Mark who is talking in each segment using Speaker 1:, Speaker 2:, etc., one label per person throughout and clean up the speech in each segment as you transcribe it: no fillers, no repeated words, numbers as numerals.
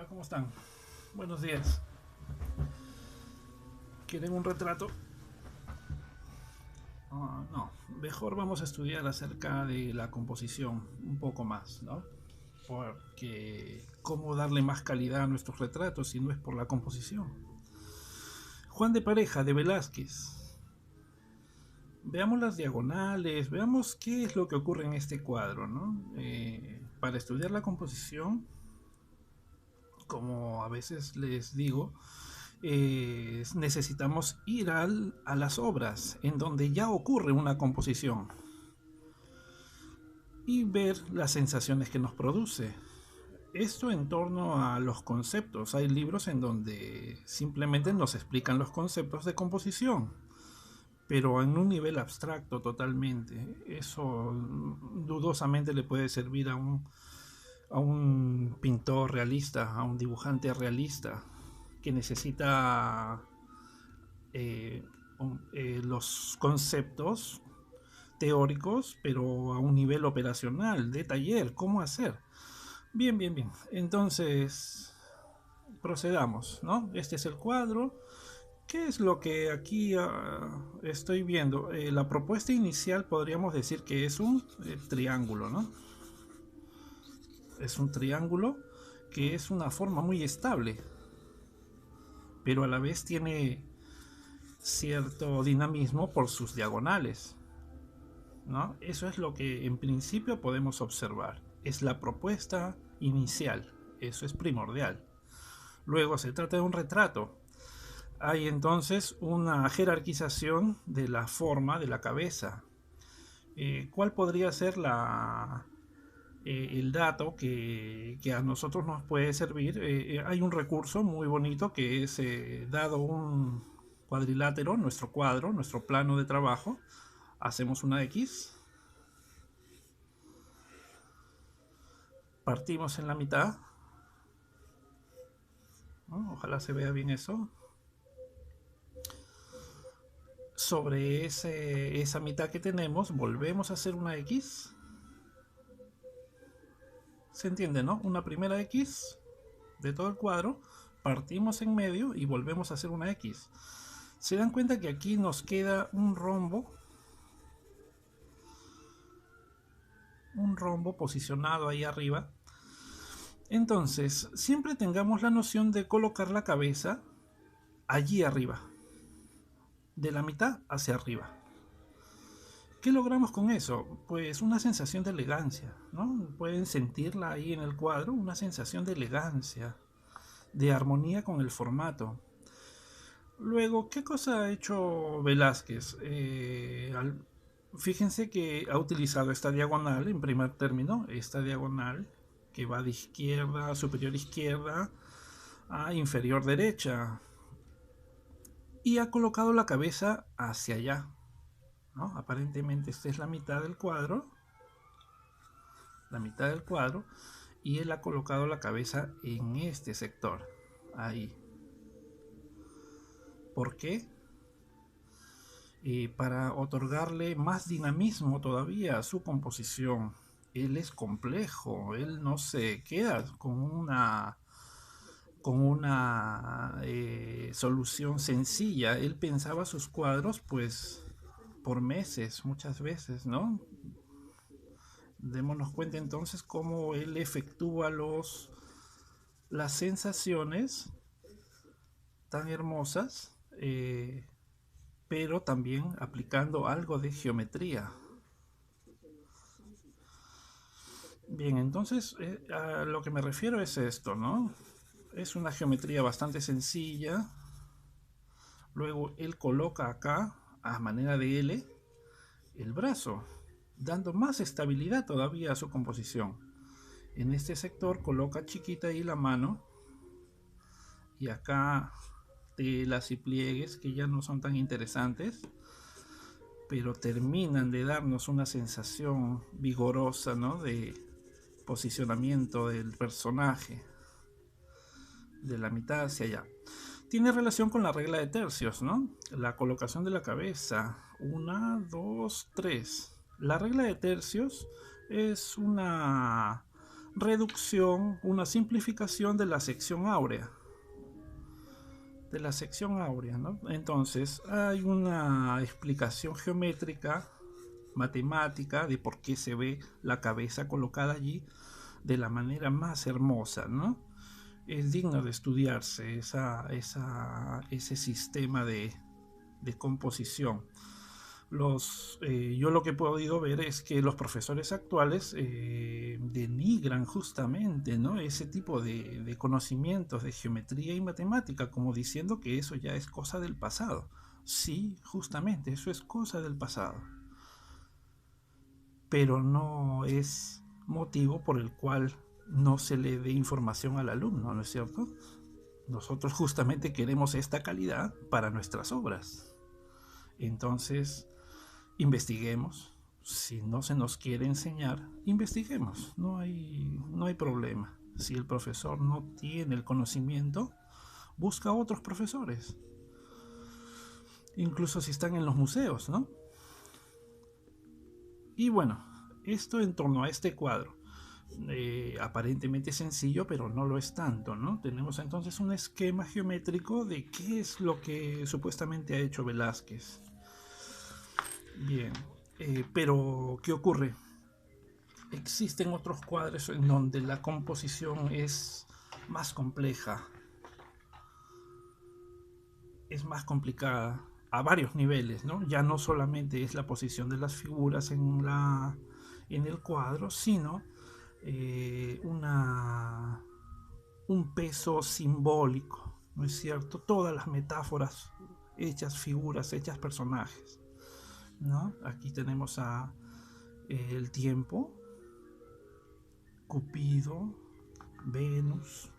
Speaker 1: Hola, ¿cómo están? Buenos días. ¿Quieren un retrato? No, mejor vamos a estudiar acerca de la composición un poco más, ¿no? Porque cómo darle más calidad a nuestros retratos si no es por la composición. Juan de Pareja, de Velázquez. Veamos las diagonales, veamos qué es lo que ocurre en este cuadro, ¿no? Para estudiar la composición, como a veces les digo, necesitamos ir a las obras en donde ya ocurre una composición y ver las sensaciones que nos produce. Esto en torno a los conceptos. Hay libros en donde simplemente nos explican los conceptos de composición, pero en un nivel abstracto totalmente. Eso dudosamente le puede servir a un pintor realista, a un dibujante realista que necesita eh, los conceptos teóricos, pero a un nivel operacional, de taller, cómo hacer. Bien, bien, bien. Entonces, procedamos, ¿no? Este es el cuadro. ¿Qué es lo que aquí estoy viendo? La propuesta inicial podríamos decir que es un triángulo, ¿no? Es un triángulo que es una forma muy estable, pero a la vez tiene cierto dinamismo por sus diagonales, ¿no? Eso es lo que en principio podemos observar. Es la propuesta inicial. Eso es primordial. Luego se trata de un retrato. Hay entonces una jerarquización de la forma de la cabeza. ¿Cuál podría ser el dato que a nosotros nos puede servir? Hay un recurso muy bonito que es, dado un cuadrilátero, nuestro cuadro, nuestro plano de trabajo, hacemos una X, partimos en la mitad, ¿no? Ojalá se vea bien eso. Sobre esa mitad que tenemos, volvemos a hacer una X. ¿Se entiende, no? Una primera X de todo el cuadro, partimos en medio y volvemos a hacer una X. Se dan cuenta que aquí nos queda un rombo posicionado ahí arriba. Entonces, siempre tengamos la noción de colocar la cabeza allí arriba, de la mitad hacia arriba. ¿Qué logramos con eso? Pues una sensación de elegancia, ¿no? Pueden sentirla ahí en el cuadro, una sensación de elegancia, de armonía con el formato. Luego, ¿qué cosa ha hecho Velázquez? Fíjense que ha utilizado esta diagonal en primer término, esta diagonal que va de izquierda, superior izquierda a inferior derecha, y ha colocado la cabeza hacia allá, ¿no? Aparentemente esta es la mitad del cuadro, y él ha colocado la cabeza en este sector, ahí. ¿Por qué? Para otorgarle más dinamismo todavía a su composición. Él es complejo, él no se queda con una solución sencilla. Él pensaba sus cuadros pues por meses, muchas veces, ¿no? Démonos cuenta entonces cómo él efectúa las sensaciones tan hermosas, pero también aplicando algo de geometría. Bien, entonces a lo que me refiero es esto, ¿no? Es una geometría bastante sencilla. Luego él coloca acá, a manera de L, el brazo, dando más estabilidad todavía a su composición. En este sector coloca chiquita ahí la mano, y acá telas y pliegues que ya no son tan interesantes, pero terminan de darnos una sensación vigorosa, ¿no? De posicionamiento del personaje, de la mitad hacia allá. Tiene relación con la regla de tercios, ¿no? La colocación de la cabeza. 1, 2, 3. La regla de tercios es reducción, una simplificación de la sección áurea. ¿No? Entonces, hay una explicación geométrica, matemática, de por qué se ve la cabeza colocada allí de la manera más hermosa, ¿no? Es digno de estudiarse ese sistema de composición. Yo lo que he podido ver es que los profesores actuales denigran justamente, ¿no?, ese tipo de conocimientos de geometría y matemática, como diciendo que eso ya es cosa del pasado. Sí, justamente, eso es cosa del pasado. Pero no es motivo por el cual no se le dé información al alumno, ¿no es cierto? Nosotros justamente queremos esta calidad para nuestras obras. Entonces, investiguemos. Si no se nos quiere enseñar, investiguemos. No hay problema. Si el profesor no tiene el conocimiento, busca otros profesores. Incluso si están en los museos, ¿no? Y bueno, esto en torno a este cuadro. Aparentemente sencillo, pero no lo es tanto, ¿no? Tenemos entonces un esquema geométrico de qué es lo que supuestamente ha hecho Velázquez. Bien, pero ¿qué ocurre? Existen otros cuadros en donde la composición es más compleja, es más complicada a varios niveles, ¿no? Ya no solamente es la posición de las figuras en el cuadro, sino un peso simbólico, ¿no es cierto? Todas las metáforas hechas figuras, hechas personajes, ¿no? Aquí tenemos el tiempo, Cupido, Venus.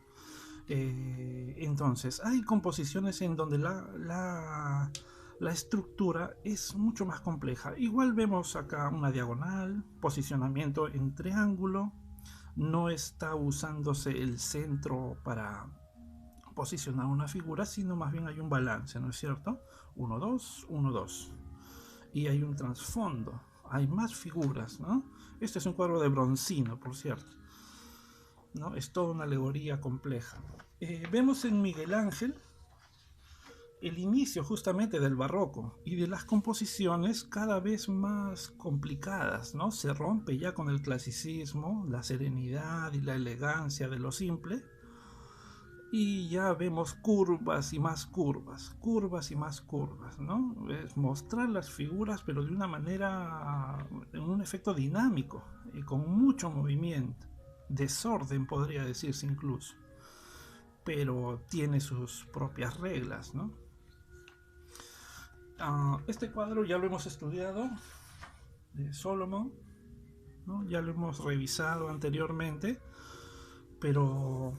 Speaker 1: Entonces, hay composiciones en donde la estructura es mucho más compleja. Igual vemos acá una diagonal, posicionamiento en triángulo. No está usándose el centro para posicionar una figura, sino más bien hay un balance, ¿no es cierto? 1, 2, 1, 2. Y hay un trasfondo. Hay más figuras, ¿no? Este es un cuadro de Bronzino, por cierto, ¿no? Es toda una alegoría compleja. Vemos en Miguel Ángel el inicio justamente del barroco y de las composiciones cada vez más complicadas, ¿no? Se rompe ya con el clasicismo, la serenidad y la elegancia de lo simple, y ya vemos curvas y más curvas, curvas y más curvas, ¿no? Es mostrar las figuras, pero de una manera, en un efecto dinámico y con mucho movimiento, desorden podría decirse incluso, pero tiene sus propias reglas, ¿no? Este cuadro ya lo hemos estudiado, de Solomon, ¿no? Ya lo hemos revisado anteriormente, pero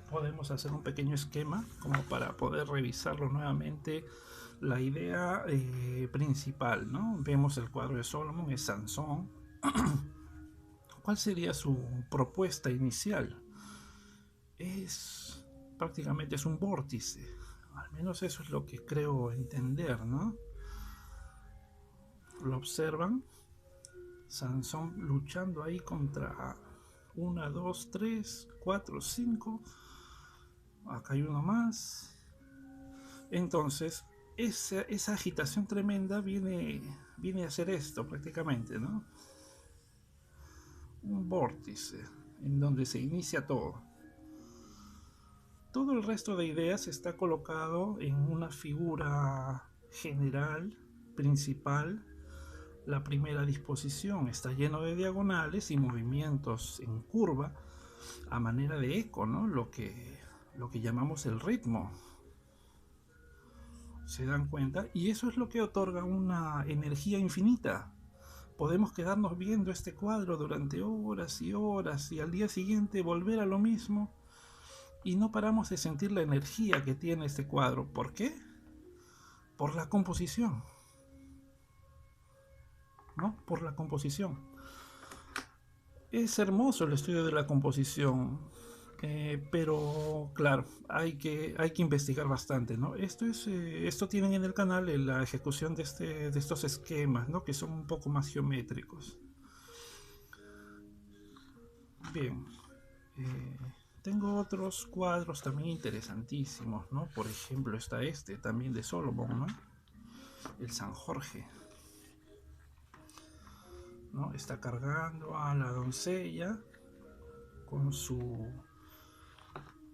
Speaker 1: podemos hacer un pequeño esquema como para poder revisarlo nuevamente. La idea principal, ¿no? Vemos el cuadro de Solomon, es Sansón. ¿Cuál sería su propuesta inicial? Prácticamente es un vórtice, al menos eso es lo que creo entender, ¿no? Lo observan, Sansón luchando ahí contra 1, 2, 3, 4, 5. Acá hay uno más. Entonces, esa agitación tremenda viene a hacer esto prácticamente, ¿no? Un vórtice en donde se inicia todo. Todo el resto de ideas está colocado en una figura general, principal. La primera disposición está lleno de diagonales y movimientos en curva a manera de eco, ¿no? Lo que llamamos el ritmo. ¿Se dan cuenta? Y eso es lo que otorga una energía infinita. Podemos quedarnos viendo este cuadro durante horas y horas y al día siguiente volver a lo mismo y no paramos de sentir la energía que tiene este cuadro. ¿Por qué? Por la composición, ¿no? Por la composición. Es hermoso el estudio de la composición, pero claro, hay que investigar bastante, ¿no? Esto tienen en el canal la ejecución de estos esquemas, ¿no? Que son un poco más geométricos. Bien, eh, tengo otros cuadros también interesantísimos, ¿no? Por ejemplo, está este también de Solomon, ¿no? El San Jorge, ¿no? Está cargando a la doncella con su,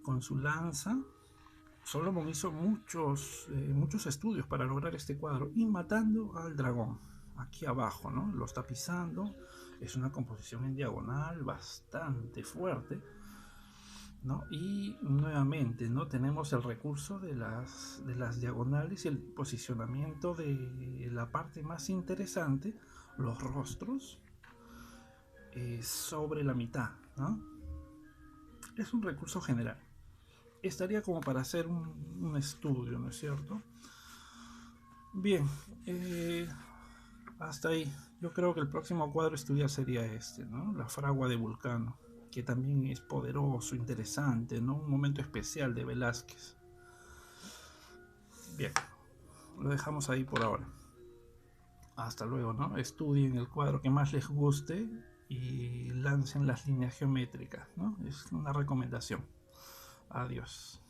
Speaker 1: con su lanza. Solomon hizo muchos estudios para lograr este cuadro y matando al dragón aquí abajo, ¿no? Lo está pisando. Es una composición en diagonal bastante fuerte, ¿no? Y nuevamente, ¿no? Tenemos el recurso de las diagonales y el posicionamiento de la parte más interesante, los rostros, sobre la mitad, ¿no? Es un recurso general. Estaría como para hacer un estudio, ¿no es cierto? Bien, hasta ahí. Yo creo que el próximo cuadro a estudiar sería este, ¿no? La fragua de Vulcano, que también es poderoso, interesante, ¿no? Un momento especial de Velázquez. Bien, lo dejamos ahí por ahora. Hasta luego, ¿no? Estudien el cuadro que más les guste y lancen las líneas geométricas, ¿no? Es una recomendación. Adiós.